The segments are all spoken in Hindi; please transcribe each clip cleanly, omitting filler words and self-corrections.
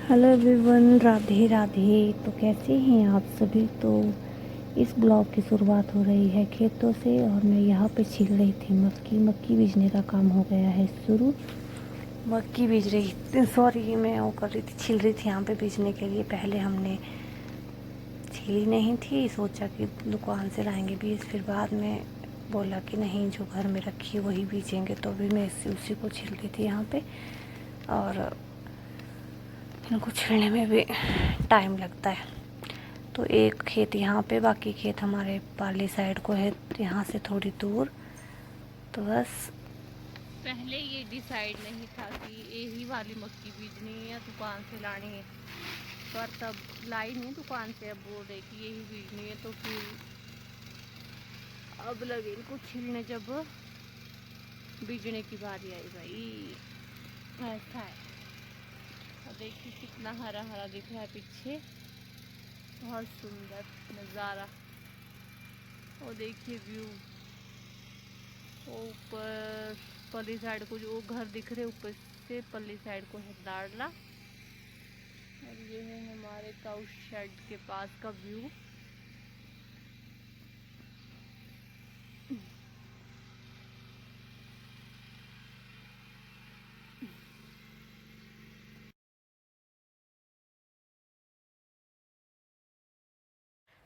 Hello everyone, Radhe Radhe. तो कैसे हैं आप सभी। तो इस ब्लॉग की शुरुआत हो रही है खेतों से और मैं यहाँ पे छील रही थी मक्की बीजने का काम हो गया है शुरू। मक्की बीज रही थी, सॉरी मैं वो कर रही थी, छील रही थी यहाँ पे बीजने के लिए। पहले हमने छीली नहीं थी, सोचा कि दुकान से लाएंगे बीज, फिर बाद में बोला कि नहीं जो घर में रखी है वही बीजेंगे। तो अभी मैं उसी को छील रही थी यहाँ पे। और इनको छीलने में भी टाइम लगता है। तो एक खेत यहाँ पे, बाकी खेत हमारे पार्ली साइड को है, यहाँ से थोड़ी दूर। तो बस पहले ये डिसाइड नहीं था कि यही वाली मक्की बीजनी है या दुकान से लानी है, पर तब लाई नहीं दुकान से। अब बोल रही कि यही बीजनी है, तो फिर अब लगे इनको छीलने जब बीजने की बारी आई भाई। ऐसा है। और देखिए कितना हरा हरा दिख रहा है पीछे, बहुत सुंदर नज़ारा। और देखिए व्यू, ऊपर पल्ली साइड को जो घर दिख रहे ऊपर से पल्ली साइड को है दाड़ला। और ये है हमारे काउ शेड के पास का व्यू।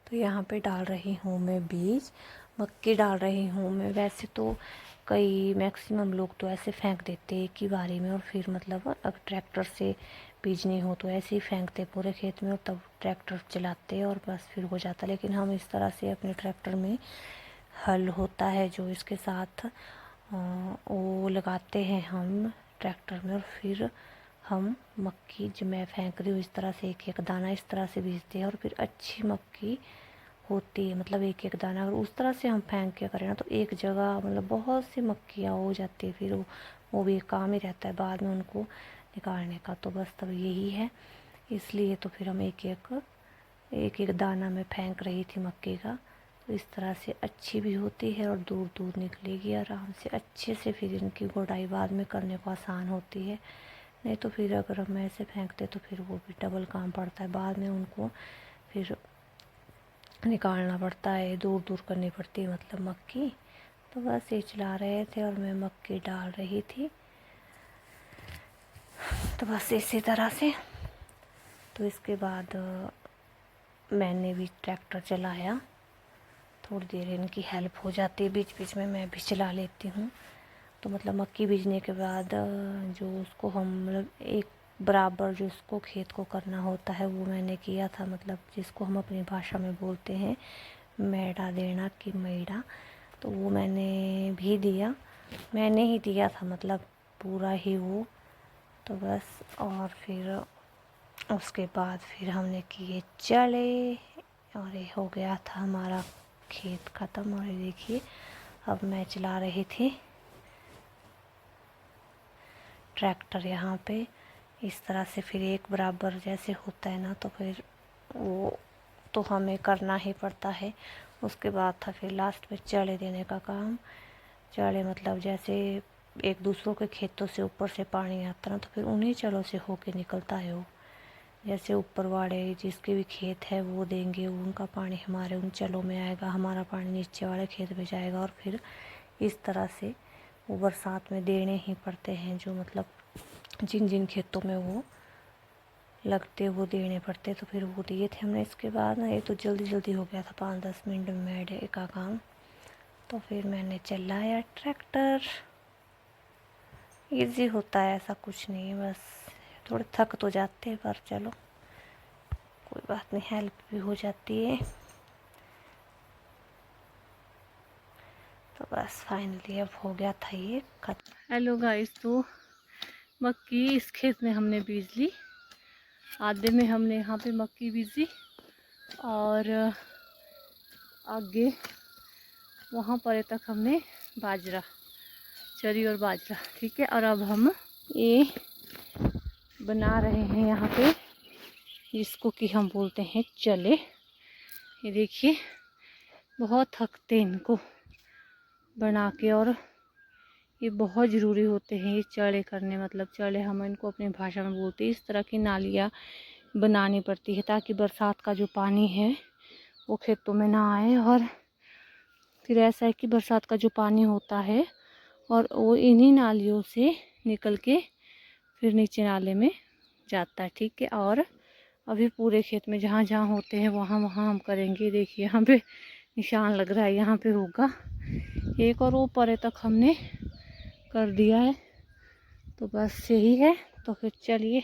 तो यहाँ पे डाल रही हूँ मैं बीज, मक्की डाल रही हूँ मैं। वैसे तो कई मैक्सिमम लोग तो ऐसे फेंक देते हैं कि बारी में, और फिर मतलब अगर ट्रैक्टर से बीजनी हो तो ऐसे ही फेंकते पूरे खेत में और तब ट्रैक्टर चलाते और बस फिर हो जाता। लेकिन हम इस तरह से अपने ट्रैक्टर में हल होता है जो इसके साथ वो लगाते हैं हम ट्रैक्टर में, और फिर हम मक्की जो मैं फेंक रही हूँ इस तरह से एक एक दाना इस तरह से बीजते हैं और फिर अच्छी मक्की होती है। मतलब एक एक दाना अगर उस तरह से हम फेंक के करें ना तो एक जगह मतलब बहुत सी मक्खियाँ हो जाती है। फिर वो भी एक काम ही रहता है बाद में उनको निकालने का। तो बस तब यही है, इसलिए तो फिर हम एक एक दाना में फेंक रही थी मक्की का। तो इस तरह से अच्छी भी होती है और दूर दूर निकलेगी आराम से अच्छे से। फिर इनकी गुड़ाई बाद में करने को आसान होती है। नहीं तो फिर अगर हम ऐसे फेंकते तो फिर वो भी डबल काम पड़ता है, बाद में उनको फिर निकालना पड़ता है, दूर दूर करनी पड़ती है मतलब मक्की। तो बस ये चला रहे थे और मैं मक्की डाल रही थी। तो बस इसी तरह से। तो इसके बाद मैंने भी ट्रैक्टर चलाया, थोड़ी देर इनकी हेल्प हो जाती है, बीच बीच में मैं भी चला लेती हूँ। तो मतलब मक्की बीजने के बाद जो उसको हम मतलब एक बराबर जो उसको खेत को करना होता है वो मैंने किया था। मतलब जिसको हम अपनी भाषा में बोलते हैं मैडा देना कि मैडा, तो वो मैंने भी दिया। मैंने ही दिया था मतलब पूरा ही वो। तो बस और फिर उसके बाद फिर हमने किए चले और ये हो गया था हमारा खेत ख़त्म। और ये देखिए अब मैं चला रही थी ट्रैक्टर यहाँ पे इस तरह से। फिर एक बराबर जैसे होता है ना तो फिर वो तो हमें करना ही पड़ता है। उसके बाद था फिर लास्ट में चढ़े देने का काम। चढ़े मतलब जैसे एक दूसरों के खेतों से ऊपर से पानी आता ना तो फिर उन्हीं चलों से होके निकलता है वो। जैसे ऊपर वाले जिसके भी खेत है वो देंगे, उनका पानी हमारे उन चलों में आएगा, हमारा पानी नीचे वाले खेत में जाएगा। और फिर इस तरह से वो बरसात में देने ही पड़ते हैं, जो मतलब जिन जिन खेतों में वो लगते वो देने पड़ते। तो फिर वो दिए थे हमने। इसके बाद ना ये तो जल्दी जल्दी हो गया था, 5-10 मिनट में मेड का काम। तो फिर मैंने चलाया ट्रैक्टर। इजी होता है, ऐसा कुछ नहीं है, बस थोड़े थक तो जाते हैं पर चलो कोई बात नहीं, हेल्प भी हो जाती है। तो बस फाइनली अब हो गया था ये खत्म। हेलो गाइस, तो मक्की इस खेत में हमने बीज ली, आधे में हमने यहाँ पे मक्की बीजी और आगे वहाँ पर तक हमने बाजरा चरी और बाजरा। ठीक है, और अब हम ये बना रहे हैं यहाँ पे जिसको कि हम बोलते हैं चले। ये देखिए बहुत थकते इनको बना के। और ये बहुत ज़रूरी होते हैं, ये चढ़े करने, मतलब चढ़े हम इनको अपनी भाषा में बोलते हैं। इस तरह की नालियाँ बनानी पड़ती है ताकि बरसात का जो पानी है वो खेतों में ना आए। और फिर ऐसा है कि बरसात का जो पानी होता है और वो इन्हीं नालियों से निकल के फिर नीचे नाले में जाता है। ठीक है, और अभी पूरे खेत में जहाँ जहाँ होते हैं वहाँ वहाँ हम करेंगे। देखिए यहाँ पे निशान लग रहा है, यहाँ पे होगा एक, और वो परे तक हमने कर दिया है। तो बस यही है, तो फिर चलिए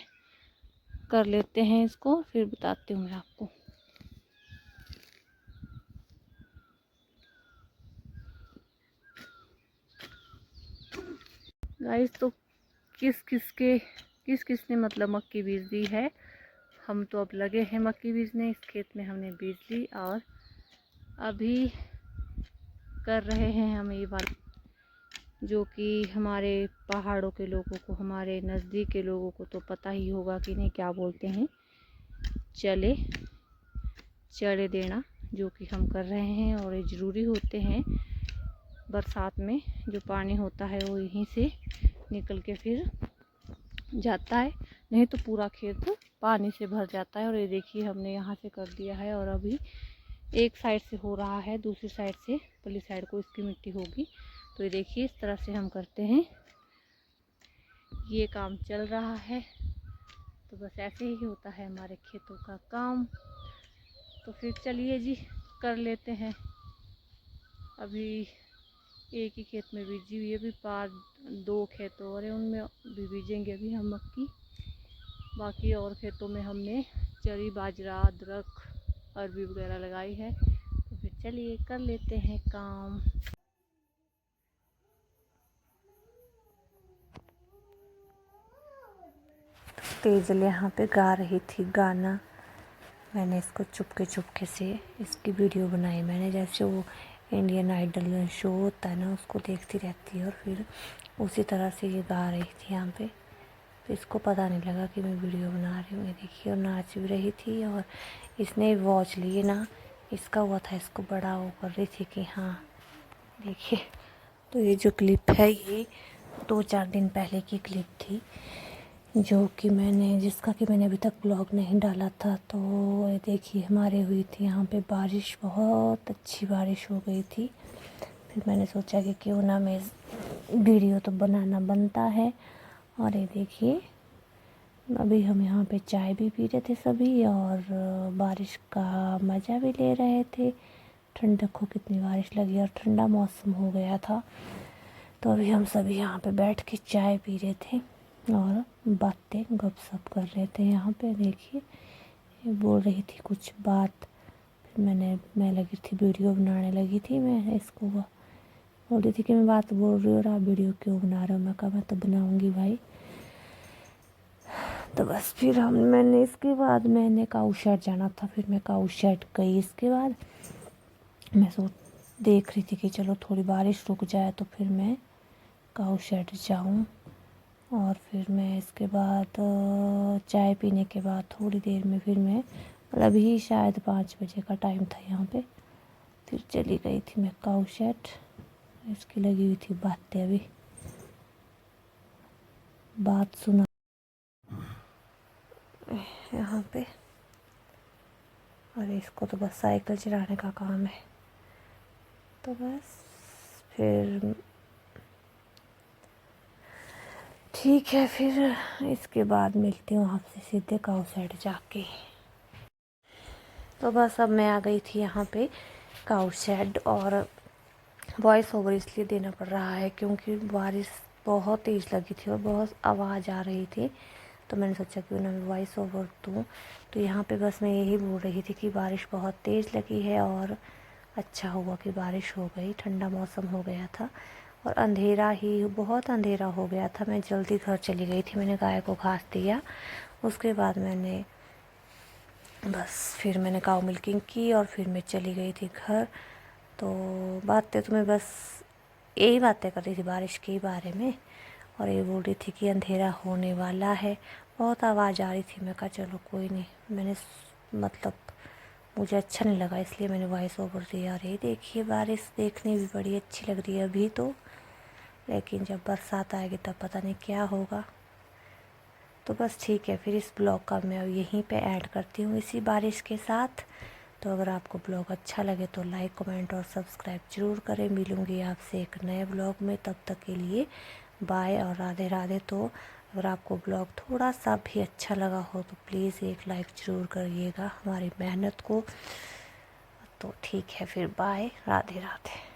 कर लेते हैं इसको, फिर बताती हूँ मैं आपको। गाइस, तो किस किसने मतलब मक्की बीज दी है। हम तो अब लगे हैं मक्की बीजने, इस खेत में हमने बीज ली और अभी कर रहे हैं हम ये बात, जो कि हमारे पहाड़ों के लोगों को, हमारे नज़दीक के लोगों को तो पता ही होगा कि नहीं, क्या बोलते हैं, चढ़े देना, जो कि हम कर रहे हैं। और ये ज़रूरी होते हैं, बरसात में जो पानी होता है वो यहीं से निकल के फिर जाता है, नहीं तो पूरा खेत पानी से भर जाता है। और ये देखिए हमने यहाँ से कर दिया है और अभी एक साइड से हो रहा है, दूसरी साइड से पली साइड को इसकी मिट्टी होगी। तो ये देखिए इस तरह से हम करते हैं, ये काम चल रहा है। तो बस ऐसे ही होता है हमारे खेतों का काम। तो फिर चलिए जी कर लेते हैं। अभी एक ही खेत में बीजी हुई है, अभी 2 खेत और हैं, उनमें भी बीजेंगे अभी हम मक्की। बाकी और खेतों में हमने चरी, बाजरा, अदरक, अरबी वगैरह लगाई है। तो फिर चलिए कर लेते हैं काम। तेजल यहाँ पे गा रही थी गाना। मैंने इसको चुपके से इसकी वीडियो बनाई मैंने, जैसे वो इंडियन आइडल शो होता है ना, उसको देखती रहती है, और फिर उसी तरह से ये गा रही थी यहाँ पे। तो इसको पता नहीं लगा कि मैं वीडियो बना रही हूँ। ये देखिए, और नाच भी रही थी, और इसने वॉच लिए ना, इसका हुआ था, इसको बड़ा वो कर रही थी कि हाँ देखिए। तो ये जो क्लिप है ये 2-4 दिन पहले की क्लिप थी, जो कि जिसका कि मैंने अभी तक ब्लॉग नहीं डाला था। तो ये देखिए हमारे हुई थी यहाँ पे बारिश, बहुत अच्छी बारिश हो गई थी। फिर मैंने सोचा कि क्यों ना मैं वीडियो तो बनाना बनता है। और ये देखिए अभी हम यहाँ पे चाय भी पी रहे थे सभी, और बारिश का मज़ा भी ले रहे थे। ठंडक को कितनी बारिश लगी और ठंडा मौसम हो गया था। तो अभी हम सभी यहाँ पे बैठ के चाय पी रहे थे और बातें गपशप कर रहे थे। यहाँ पे देखिए ये बोल रही थी कुछ बात, फिर मैं लगी थी वीडियो बनाने लगी थी। मैं इसको बोल रही थी कि मैं बात बोल रही हूँ और आप वीडियो क्यों बना रहे हो। मैं कहा मैं तो बनाऊँगी भाई। तो बस फिर मैंने इसके बाद मैंने काऊ शेड जाना था, फिर मैं काऊ शेड गई। इसके बाद मैं देख रही थी कि चलो थोड़ी बारिश रुक जाए तो फिर मैं काऊ शेड जाऊँ। और फिर मैं इसके बाद चाय पीने के बाद थोड़ी देर में फिर मैं, मतलब अभी शायद 5 बजे का टाइम था यहाँ पे, फिर चली गई थी मैं काऊ शेड। इसकी लगी हुई थी बातें, अभी बात सुना यहाँ पे। और इसको तो बस साइकिल चलाने का काम है। तो बस फिर ठीक है, फिर इसके बाद मिलती हूँ आपसे सीधे काऊ साइड जाके। तो बस अब मैं आ गई थी यहाँ पे काऊ शेड, और वॉइस ओवर इसलिए देना पड़ रहा है क्योंकि बारिश बहुत तेज़ लगी थी और बहुत आवाज़ आ रही थी। तो मैंने सोचा क्यों ना मैं वॉइस ओवर दूँ। तो यहाँ पे बस मैं यही बोल रही थी कि बारिश बहुत तेज़ लगी है और अच्छा हुआ कि बारिश हो गई, ठंडा मौसम हो गया था और अंधेरा ही, बहुत अंधेरा हो गया था। मैं जल्दी घर चली गई थी, मैंने गाय को घास दिया, उसके बाद मैंने फिर मैंने काऊ मिल्किंग की और फिर मैं चली गई थी घर। तो बातें तो मैं बस यही बातें कर रही थी बारिश के बारे में, और ये बोल रही थी कि अंधेरा होने वाला है। बहुत आवाज़ आ रही थी, मैं कहा चलो कोई नहीं, मैंने मतलब मुझे अच्छा नहीं लगा इसलिए मैंने वॉइस ओवर दिया। और ये देखिए बारिश देखने भी बड़ी अच्छी लग रही है अभी तो, लेकिन जब बरसात आएगी तब पता नहीं क्या होगा। तो बस ठीक है, फिर इस ब्लॉग का मैं यहीं पे ऐड करती हूँ इसी बारिश के साथ। तो अगर आपको ब्लॉग अच्छा लगे तो लाइक, कमेंट और सब्सक्राइब ज़रूर करें। मिलूँगी आपसे एक नए ब्लॉग में, तब तक के लिए बाय और राधे राधे। तो अगर आपको ब्लॉग थोड़ा सा भी अच्छा लगा हो तो प्लीज़ एक लाइक ज़रूर करिएगा हमारी मेहनत को। तो ठीक है, फिर बाय, राधे राधे।